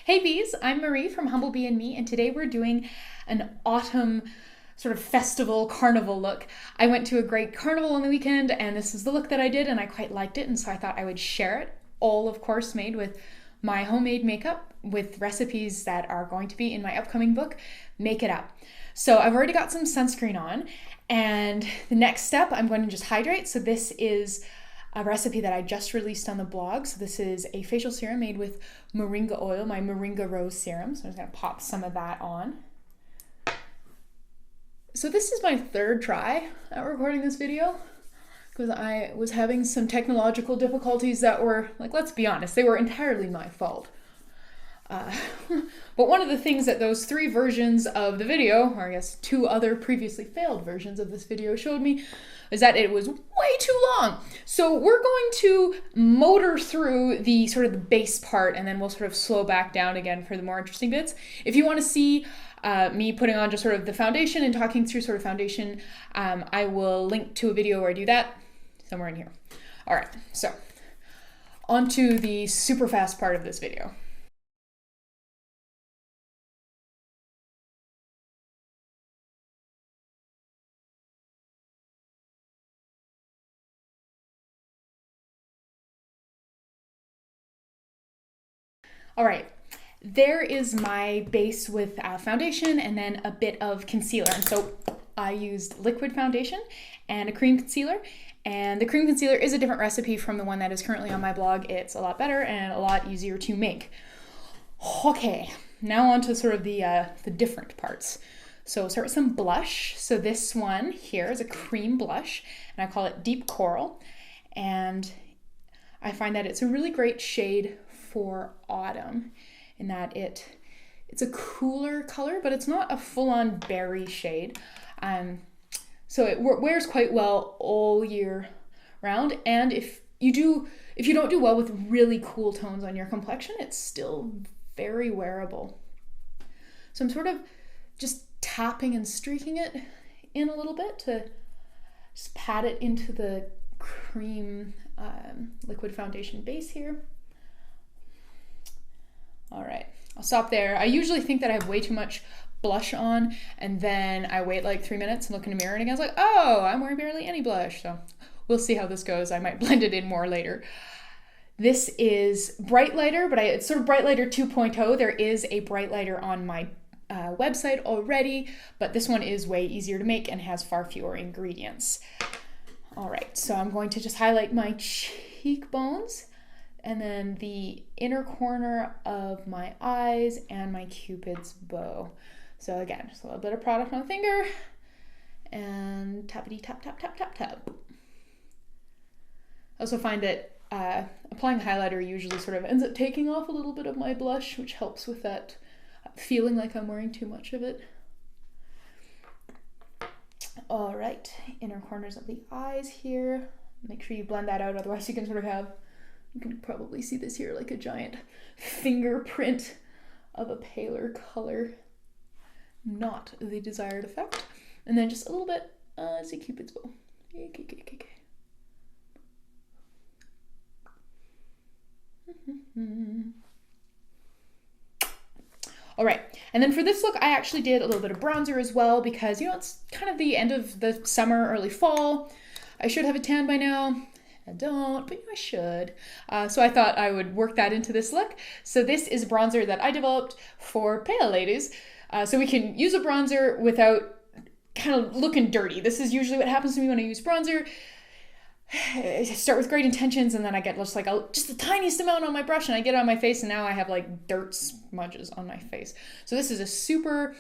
Hey bees, I'm Marie from Humblebee and Me, and today we're doing an autumn sort of festival carnival look. I went to a great carnival on the weekend, and this is the look that I did, and I quite liked it, and so I thought I would share it. All, of course, made with my homemade makeup with recipes that are going to be in my upcoming book, Make It Up. So I've already got some sunscreen on, and the next step I'm going to just hydrate. So this is a recipe that I just released on the blog. So this is a facial serum made with Moringa oil, my Moringa Rose Serum. So I'm just gonna pop some of that on. So this is my third try at recording this video because I was having some technological difficulties that were, like, let's be honest, they were entirely my fault. But one of the things that those three versions of the video, or I guess two other previously failed versions of this video, showed me is that it was way too long. So we're going to motor through the sort of the base part, and then we'll sort of slow back down again for the more interesting bits. If you want to see me putting on just sort of the foundation and talking through sort of foundation, I will link to a video where I do that somewhere in here. All right, so on to the super fast part of this video. All right, there is my base with foundation and then a bit of concealer. And so I used liquid foundation and a cream concealer. And the cream concealer is a different recipe from the one that is currently on my blog. It's a lot better and a lot easier to make. Okay, now on to sort of the different parts. So we'll start with some blush. So this one here is a cream blush, and I call it Deep Coral. And I find that it's a really great shade for autumn in that it's a cooler color, but it's not a full-on berry shade. So it wears quite well all year round. And if you don't do well with really cool tones on your complexion, it's still very wearable. So I'm sort of just tapping and streaking it in a little bit to just pat it into the cream liquid foundation base here. All right, I'll stop there. I usually think that I have way too much blush on, and then I wait like 3 minutes and look in the mirror, and again, I was like, oh, I'm wearing barely any blush. So we'll see how this goes. I might blend it in more later. This is Bright Lighter, but it's sort of Bright Lighter 2.0. There is a Bright Lighter on my website already, but this one is way easier to make and has far fewer ingredients. All right, so I'm going to just highlight my cheekbones and then the inner corner of my eyes and my Cupid's bow. So again, just a little bit of product on the finger and tappity tap, tap, tap, tap, tap. I also find that applying highlighter usually sort of ends up taking off a little bit of my blush, which helps with that feeling like I'm wearing too much of it. All right, inner corners of the eyes here. Make sure you blend that out, otherwise you can sort of have, you can probably see this here like a giant fingerprint of a paler color. Not the desired effect. And then just a little bit, see Cupid's bow. All right, and then for this look, I actually did a little bit of bronzer as well because, you know, it's kind of the end of the summer, early fall. I should have a tan by now. I don't, but I should. So I thought I would work that into this look. So this is a bronzer that I developed for pale ladies. So we can use a bronzer without kind of looking dirty. This is usually what happens to me when I use bronzer. I start with great intentions, and then I get just like just the tiniest amount on my brush, and I get it on my face, and now I have like dirt smudges on my face. So this is a super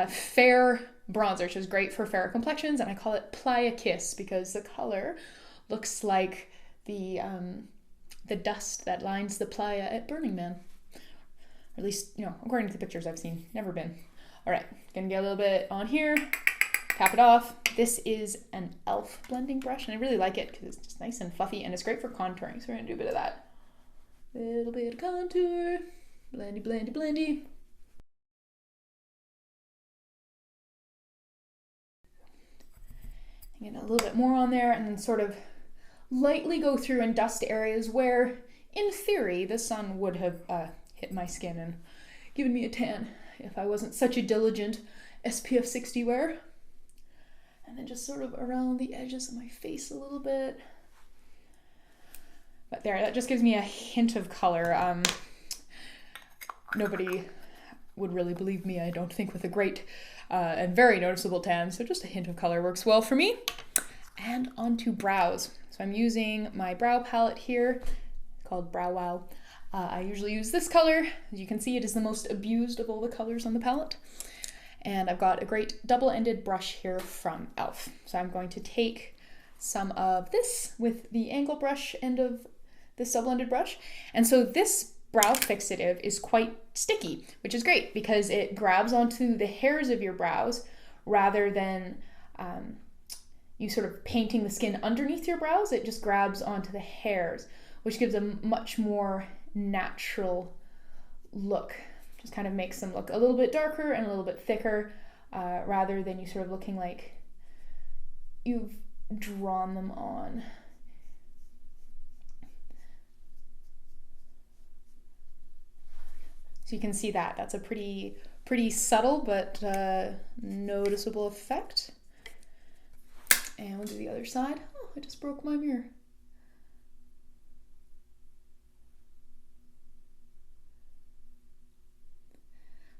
fair bronzer, which is great for fairer complexions, and I call it Playa Kiss because the color looks like the dust that lines the playa at Burning Man. Or at least, you know, according to the pictures I've seen. Never been. All right, gonna get a little bit on here. Tap it off. This is an e.l.f. blending brush, and I really like it because it's just nice and fluffy, and it's great for contouring. So we're gonna do a bit of that. Little bit of contour. Blendy, blendy, blendy. Get a little bit more on there, and then sort of lightly go through and dust areas where, in theory, the sun would have hit my skin and given me a tan if I wasn't such a diligent SPF 60 wearer. And then just sort of around the edges of my face a little bit. But there, that just gives me a hint of color. Nobody would really believe me, I don't think, with a great and very noticeable tan, so just a hint of color works well for me. And onto brows. So I'm using my brow palette here, called Brow Wow. I usually use this color. As you can see, it is the most abused of all the colors on the palette. And I've got a great double-ended brush here from e.l.f. So I'm going to take some of this with the angle brush end of this double-ended brush. And so this brow fixative is quite sticky, which is great because it grabs onto the hairs of your brows rather than you sort of painting the skin underneath your brows. It just grabs onto the hairs, which gives a much more natural look. Just kind of makes them look a little bit darker and a little bit thicker rather than you sort of looking like you've drawn them on. So you can see that. That's a pretty subtle but noticeable effect. And we'll do the other side. Oh, I just broke my mirror.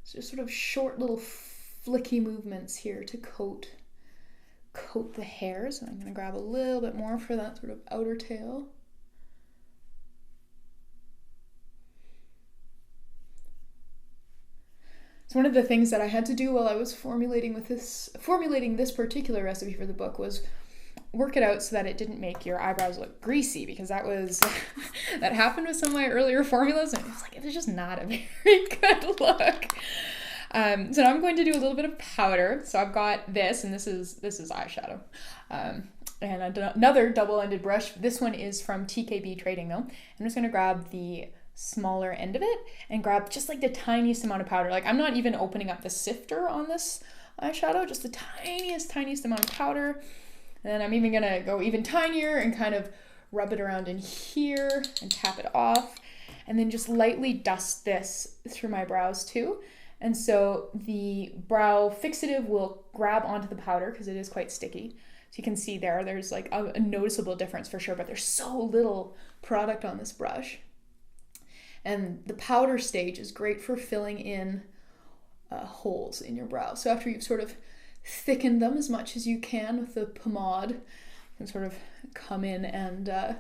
So just sort of short little flicky movements here to coat the hairs. And I'm going to grab a little bit more for that sort of outer tail. So one of the things that I had to do while I was formulating this particular recipe for the book was work it out so that it didn't make your eyebrows look greasy, because that was that happened with some of my earlier formulas, and it was just not a very good look. So now I'm going to do a little bit of powder. So I've got this, and this is eyeshadow, and another double-ended brush. This one is from TKB Trading Mill. I'm just going to grab the smaller end of it and grab just like the tiniest amount of powder. Like, I'm not even opening up the sifter on this eyeshadow, just the tiniest amount of powder. And then I'm even gonna go even tinier and kind of rub it around in here and tap it off, and then just lightly dust this through my brows too. And so the brow fixative will grab onto the powder because it is quite sticky. So you can see there's like a noticeable difference for sure, but there's so little product on this brush. And the powder stage is great for filling in holes in your brow. So after you've sort of thickened them as much as you can with the pomade, you can sort of come in and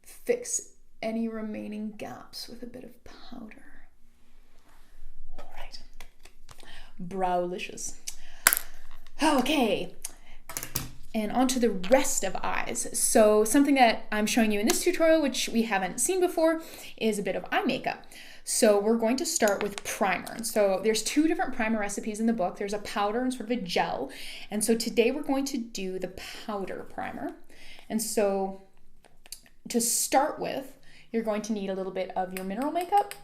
fix any remaining gaps with a bit of powder. All right, browlicious. Okay. And onto the rest of eyes. So something that I'm showing you in this tutorial, which we haven't seen before, is a bit of eye makeup. So we're going to start with primer. And so there's two different primer recipes in the book. There's a powder and sort of a gel. And so today we're going to do the powder primer. And so to start with, you're going to need a little bit of your mineral makeup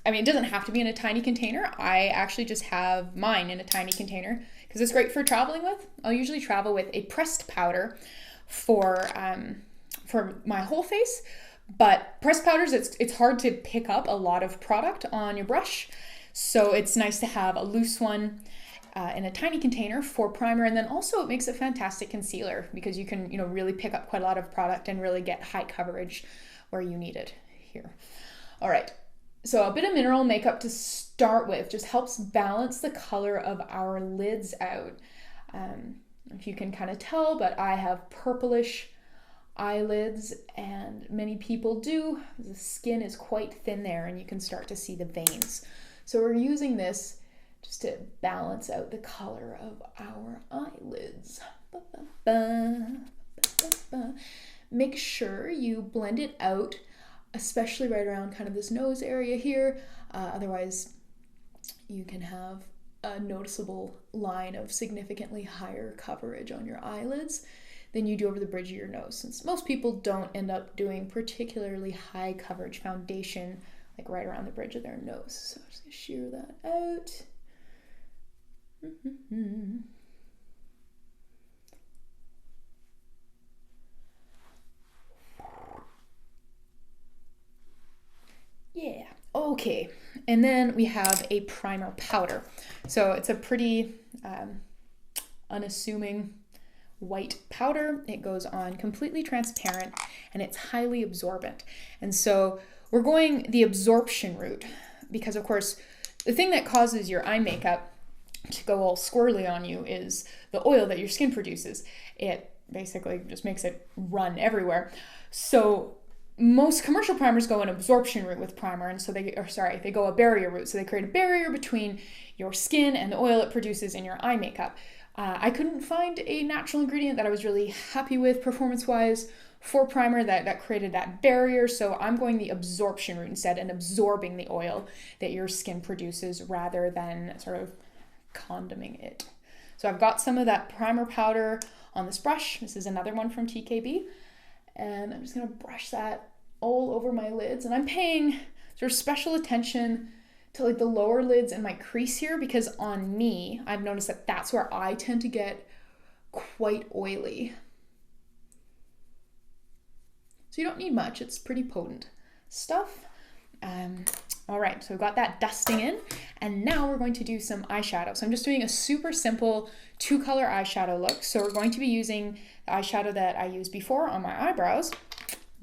it doesn't have to be in a tiny container. I actually just have mine in a tiny container because it's great for traveling with. I'll usually travel with a pressed powder for my whole face, but pressed powders, it's hard to pick up a lot of product on your brush. So it's nice to have a loose one in a tiny container for primer. And then also it makes a fantastic concealer because you can, really pick up quite a lot of product and really get high coverage where you need it here. All right. So a bit of mineral makeup to start with just helps balance the color of our lids out. If you can kind of tell, but I have purplish eyelids, and many people do. The skin is quite thin there, and you can start to see the veins. So we're using this just to balance out the color of our eyelids. Make sure you blend it out, especially right around kind of this nose area here. Otherwise, you can have a noticeable line of significantly higher coverage on your eyelids than you do over the bridge of your nose, since most people don't end up doing particularly high coverage foundation like right around the bridge of their nose. So I'm just gonna shear that out. Yeah. Okay, and then we have a primer powder. So it's a pretty unassuming white powder. It goes on completely transparent and it's highly absorbent. And so we're going the absorption route because, of course, the thing that causes your eye makeup to go all squirrely on you is the oil that your skin produces. It basically just makes it run everywhere. So most commercial primers go an absorption route with primer, and so they go a barrier route. So they create a barrier between your skin and the oil it produces in your eye makeup. I couldn't find a natural ingredient that I was really happy with performance-wise for primer that created that barrier, so I'm going the absorption route instead and absorbing the oil that your skin produces rather than sort of condoming it. So I've got some of that primer powder on this brush. This is another one from TKB. And I'm just going to brush that all over my lids. And I'm paying sort of special attention to like the lower lids and my crease here because on me, I've noticed that that's where I tend to get quite oily. So you don't need much. It's pretty potent stuff. All right, so we've got that dusting in, and now we're going to do some eyeshadow. So I'm just doing a super simple 2-color eyeshadow look. So we're going to be using the eyeshadow that I used before on my eyebrows,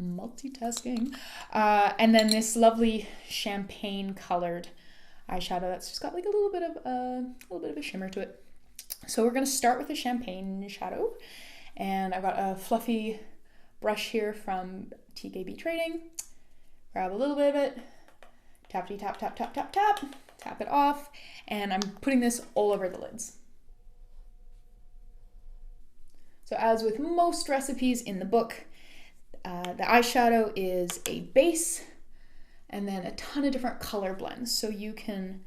multitasking, and then this lovely champagne colored eyeshadow that's just got like a little bit of a shimmer to it. So we're going to start with the champagne shadow, and I've got a fluffy brush here from TKB Trading. Grab a little bit of it. Tappity tap, tap, tap, tap, tap, tap it off, and I'm putting this all over the lids. So as with most recipes in the book, the eyeshadow is a base and then a ton of different color blends, so you can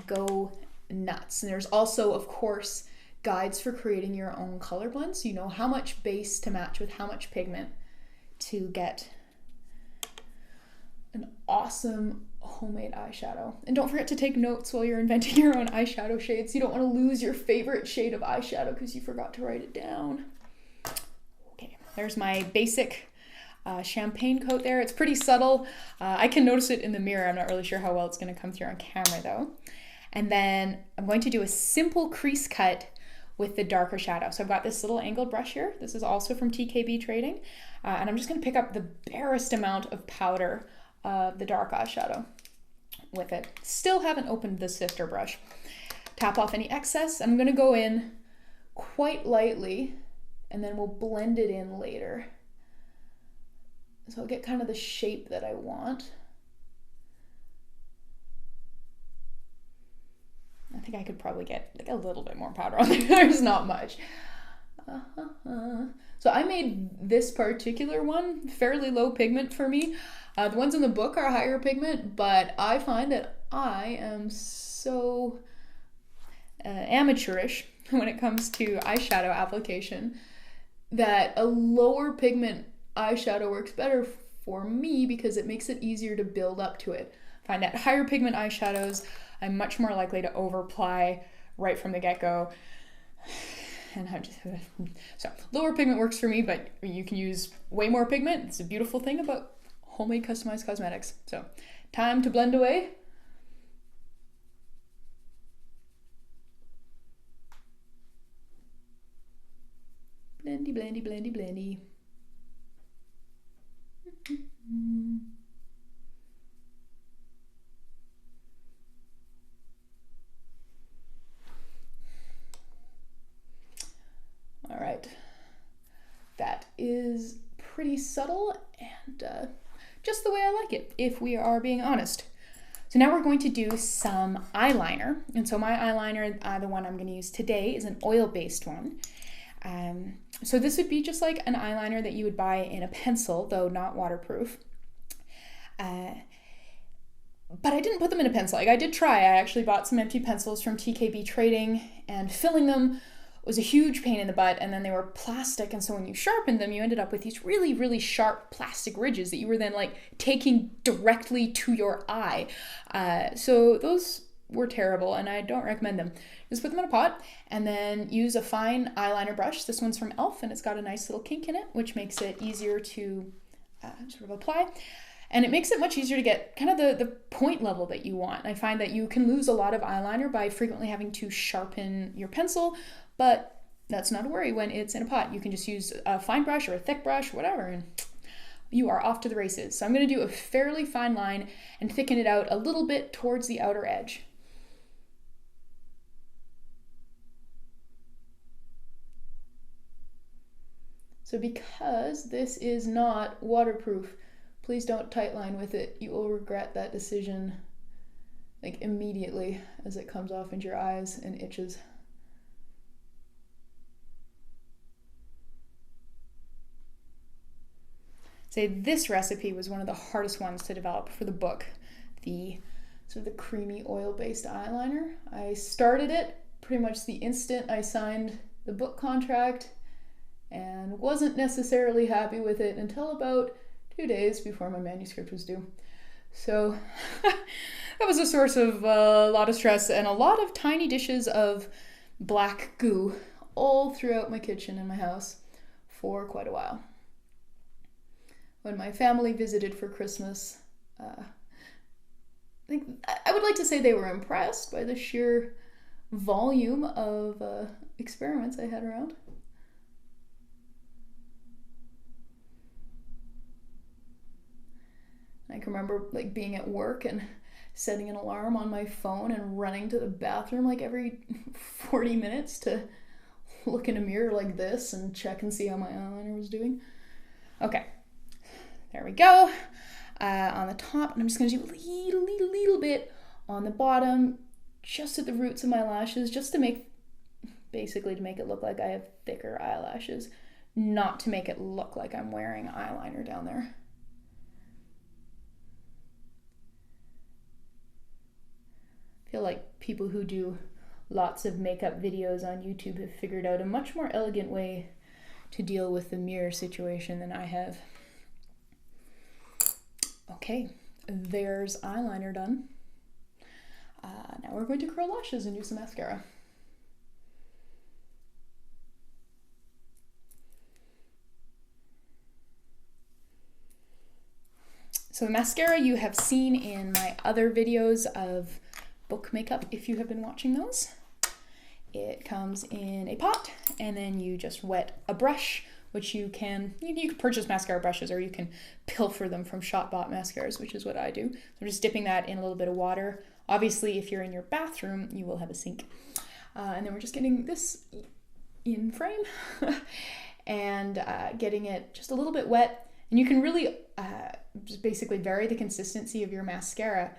go nuts. And there's also, of course, guides for creating your own color blends, so you know how much base to match with how much pigment to get an awesome homemade eyeshadow. And don't forget to take notes while you're inventing your own eyeshadow shades. You don't want to lose your favorite shade of eyeshadow because you forgot to write it down. Okay, there's my basic champagne coat there. It's pretty subtle. I can notice it in the mirror. I'm not really sure how well it's going to come through on camera though. And then I'm going to do a simple crease cut with the darker shadow. So I've got this little angled brush here. This is also from TKB Trading. And I'm just going to pick up the barest amount of powder of the dark eyeshadow with it. Still haven't opened the sifter brush. Tap off any excess. I'm going to go in quite lightly and then we'll blend it in later. So I'll get kind of the shape that I want. I think I could probably get like a little bit more powder on there. There's not much. So I made this particular one fairly low pigment for me. The ones in the book are higher pigment, but I find that I am so amateurish when it comes to eyeshadow application that a lower pigment eyeshadow works better for me because it makes it easier to build up to it. I find that higher pigment eyeshadows, I'm much more likely to over apply right from the get-go. And so lower pigment works for me, but you can use way more pigment. It's a beautiful thing about homemade customized cosmetics. So time to blend away. Blendy, blendy, blendy, blendy. All right, that is pretty subtle and just the way I like it, if we are being honest. So now we're going to do some eyeliner. And so my eyeliner, the one I'm going to use today, is an oil-based one. So this would be just like an eyeliner that you would buy in a pencil, though not waterproof. But I didn't put them in a pencil. Like I did try. I actually bought some empty pencils from TKB Trading, and filling them was a huge pain in the butt, and then they were plastic, and so when you sharpened them, you ended up with these really, really sharp plastic ridges that you were then like taking directly to your eye. So those were terrible, and I don't recommend them. Just put them in a pot, and then use a fine eyeliner brush. This one's from e.l.f., and it's got a nice little kink in it, which makes it easier to sort of apply. And it makes it much easier to get kind of the point level that you want. I find that you can lose a lot of eyeliner by frequently having to sharpen your pencil, but that's not a worry when it's in a pot. You can just use a fine brush or a thick brush, whatever, and you are off to the races. So I'm going to do a fairly fine line and thicken it out a little bit towards the outer edge. So because this is not waterproof, please don't tightline with it. You will regret that decision like immediately as it comes off into your eyes and itches. Say this recipe was one of the hardest ones to develop for the book, the sort of the creamy oil-based eyeliner. I started it pretty much the instant I signed the book contract and wasn't necessarily happy with it until about 2 days before my manuscript was due. So that was a source of a lot of stress and a lot of tiny dishes of black goo all throughout my kitchen and my house for quite a while. When my family visited for Christmas, I would like to say they were impressed by the sheer volume of experiments I had around. I can remember like being at work and setting an alarm on my phone and running to the bathroom like every 40 minutes to look in a mirror like this and check and see how my eyeliner was doing. Okay, there we go. On the top, and I'm just going to do a little bit on the bottom, just at the roots of my lashes, just to make it look like I have thicker eyelashes, not to make it look like I'm wearing eyeliner down there. I feel like people who do lots of makeup videos on YouTube have figured out a much more elegant way to deal with the mirror situation than I have. Okay, there's eyeliner done. Now we're going to curl lashes and do some mascara. So the mascara you have seen in my other videos of book makeup, if you have been watching those. It comes in a pot, and then you just wet a brush, which you can purchase mascara brushes, or you can pilfer them from shop-bought mascaras, which is what I do. So I'm just dipping that in a little bit of water. Obviously, if you're in your bathroom, you will have a sink. And then we're just getting this in frame and getting it just a little bit wet. And you can really just basically vary the consistency of your mascara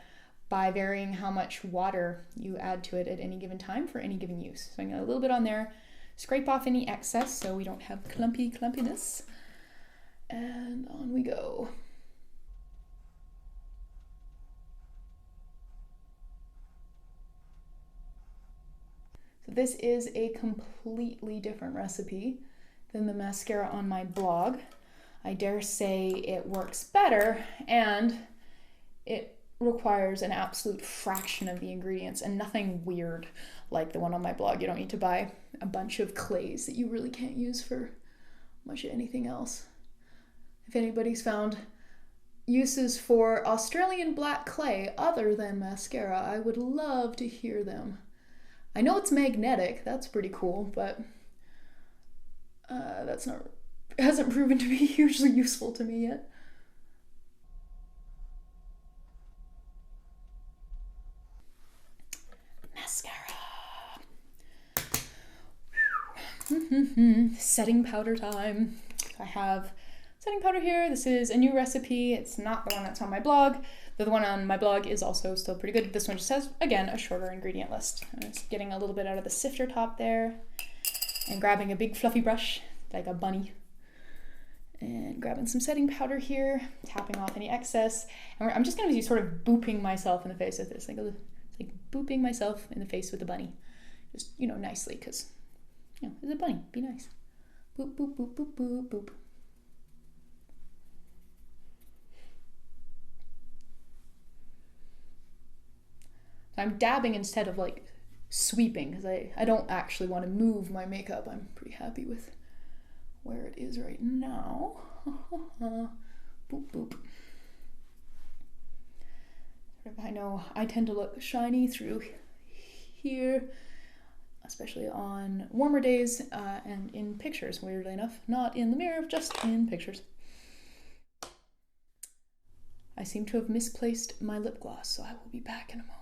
by varying how much water you add to it at any given time for any given use. So I'm going to a little bit on there, scrape off any excess so we don't have clumpiness, and on we go. So this is a completely different recipe than the mascara on my blog. I dare say it works better, and it requires an absolute fraction of the ingredients and nothing weird like the one on my blog. You don't need to buy a bunch of clays that you really can't use for much of anything else. If anybody's found uses for Australian black clay other than mascara, I would love to hear them. I know it's magnetic, that's pretty cool, but hasn't proven to be hugely useful to me yet. Mascara. Setting powder time. I have setting powder here. This is a new recipe. It's not the one that's on my blog. The one on my blog is also still pretty good. This one just has, again, a shorter ingredient list. I'm just getting a little bit out of the sifter top there and grabbing a big fluffy brush like a bunny and grabbing some setting powder here, tapping off any excess. And I'm just going to be sort of booping myself in the face with this, like booping myself in the face with a bunny. Just, nicely, because, it's a bunny. Be nice. Boop, boop, boop, boop, boop, boop. So I'm dabbing instead of, sweeping, because I don't actually want to move my makeup. I'm pretty happy with where it is right now. Boop, boop. know I tend to look shiny through here, especially on warmer days and in pictures, weirdly enough. Not in the mirror, just in pictures. I seem to have misplaced my lip gloss, so I will be back in a moment.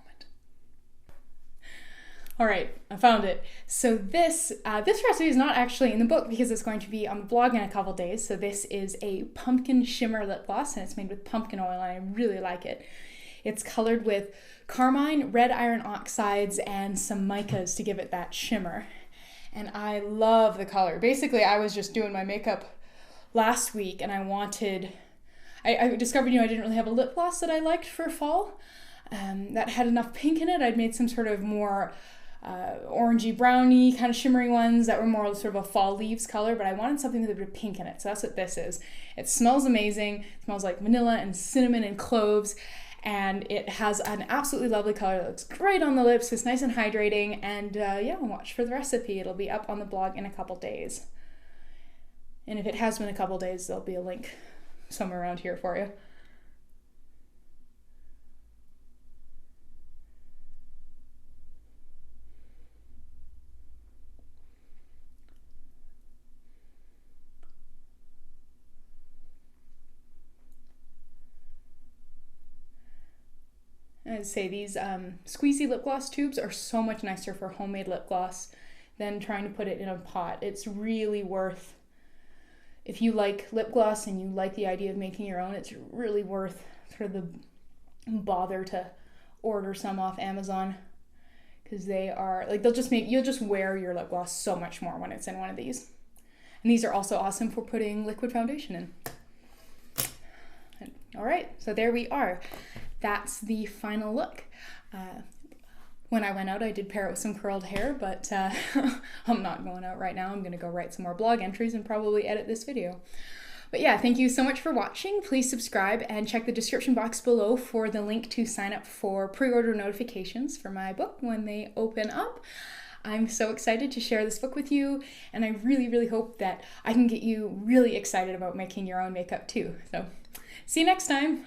All right, I found it. So this recipe is not actually in the book because it's going to be on the blog in a couple days. So this is a pumpkin shimmer lip gloss, and it's made with pumpkin oil, and I really like it. It's colored with carmine, red iron oxides, and some micas to give it that shimmer. And I love the color. Basically, I was just doing my makeup last week, and I discovered, I didn't really have a lip gloss that I liked for fall that had enough pink in it. I'd made some sort of more orangey browny kind of shimmery ones that were more sort of a fall leaves color, but I wanted something with a bit of pink in it. So that's what this is. It smells amazing. It smells like vanilla and cinnamon and cloves, and it has an absolutely lovely color. It looks great on the lips. It's nice and hydrating, and yeah, watch for the recipe. It'll be up on the blog in a couple days. And if it has been a couple days, there'll be a link somewhere around here for you. I'd say these squeezy lip gloss tubes are so much nicer for homemade lip gloss than trying to put it in a pot. It's really worth, if you like lip gloss and you like the idea of making your own, it's really worth sort of the bother to order some off Amazon, because they are like, you'll just wear your lip gloss so much more when it's in one of these. And these are also awesome for putting liquid foundation in. All right, so there we are. That's the final look. When I went out, I did pair it with some curled hair, but I'm not going out right now. I'm gonna go write some more blog entries and probably edit this video. But yeah, thank you so much for watching. Please subscribe and check the description box below for the link to sign up for pre-order notifications for my book when they open up. I'm so excited to share this book with you, and I really, really hope that I can get you really excited about making your own makeup too. So see you next time.